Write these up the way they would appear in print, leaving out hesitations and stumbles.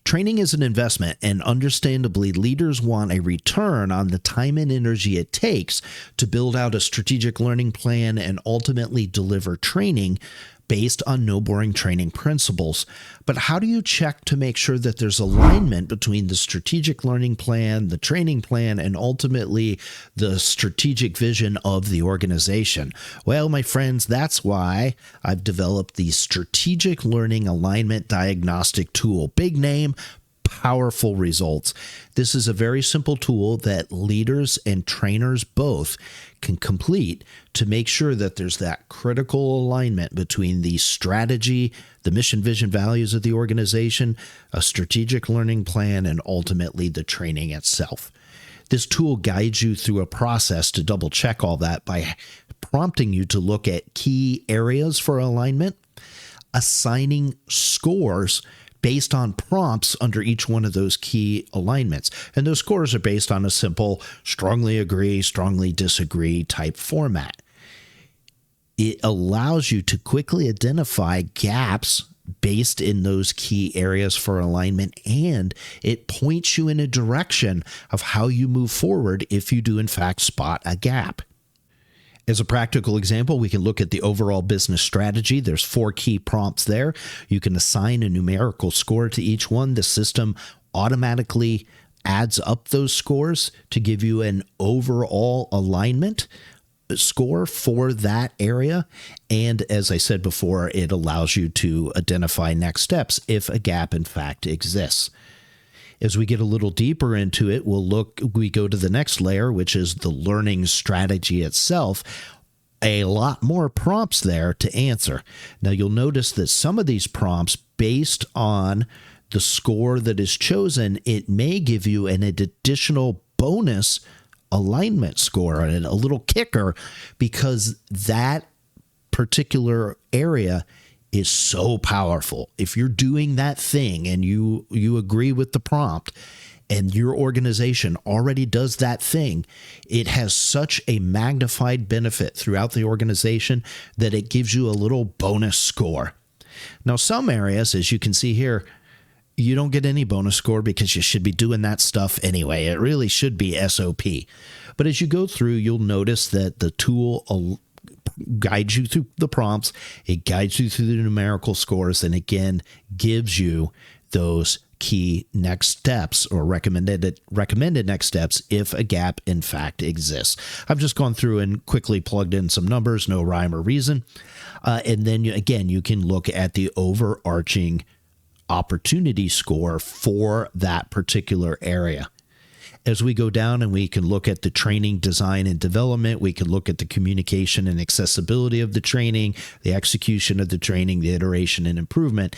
Training is an investment, and understandably, leaders want a return on the time and energy it takes to build out a strategic learning plan and ultimately deliver training based on no boring training principles. But how do you check to make sure that there's alignment between the strategic learning plan, the training plan, and ultimately the strategic vision of the organization? Well, my friends, that's why I've developed the Strategic Learning Alignment Diagnostic Tool. Big name, powerful results. This is a very simple tool that leaders and trainers both can complete to make sure that there's that critical alignment between the strategy, the mission, vision, values of the organization, a strategic learning plan, and ultimately the training itself. This tool guides you through a process to double check all that by prompting you to look at key areas for alignment, assigning scores based on prompts under each one of those key alignments. And those scores are based on a simple strongly agree, strongly disagree type format. It allows you to quickly identify gaps based in those key areas for alignment, and it points you in a direction of how you move forward if you do in fact spot a gap. As a practical example, we can look at the overall business strategy. There's 4 key prompts there. You can assign a numerical score to each one. The system automatically adds up those scores to give you an overall alignment score for that area. And as I said before, it allows you to identify next steps if a gap in fact exists. As we get a little deeper into it, we go to the next layer, which is the learning strategy itself. A lot more prompts there to answer. Now, you'll notice that some of these prompts, based on the score that is chosen, it may give you an additional bonus alignment score and a little kicker because that particular area is so powerful. If you're doing that thing and you agree with the prompt and your organization already does that thing, it has such a magnified benefit throughout the organization that it gives you a little bonus score. Now, some areas, as you can see here, you don't get any bonus score because you should be doing that stuff anyway. It really should be SOP. But as you go through, you'll notice that the tool guides you through the prompts, it guides you through the numerical scores, and again, gives you those key next steps or recommended next steps if a gap in fact exists. I've just gone through and quickly plugged in some numbers, no rhyme or reason. And then you can look at the overarching opportunity score for that particular area. As we go down and we can look at the training design and development, we can look at the communication and accessibility of the training, the execution of the training, the iteration and improvement.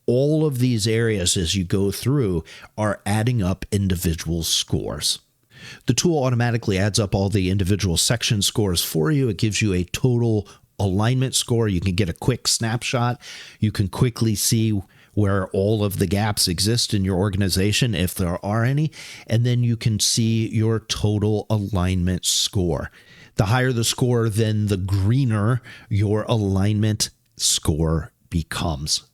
All of these areas as you go through are adding up individual scores. The tool automatically adds up all the individual section scores for you. It gives you a total alignment score. You can get a quick snapshot. You can quickly see where all of the gaps exist in your organization, if there are any, and then you can see your total alignment score. The higher the score, then the greener your alignment score becomes.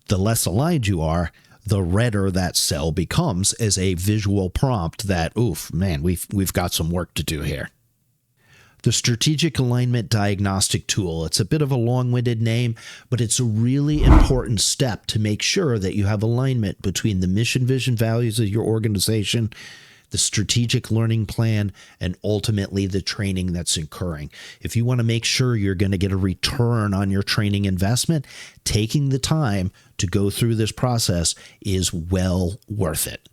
The less aligned you are, the redder that cell becomes as a visual prompt that, oof, man, we've got some work to do here. The Strategic Alignment Diagnostic Tool. It's a bit of a long-winded name, but it's a really important step to make sure that you have alignment between the mission, vision, values of your organization, the strategic learning plan, and ultimately the training that's occurring. If you want to make sure you're going to get a return on your training investment, taking the time to go through this process is well worth it.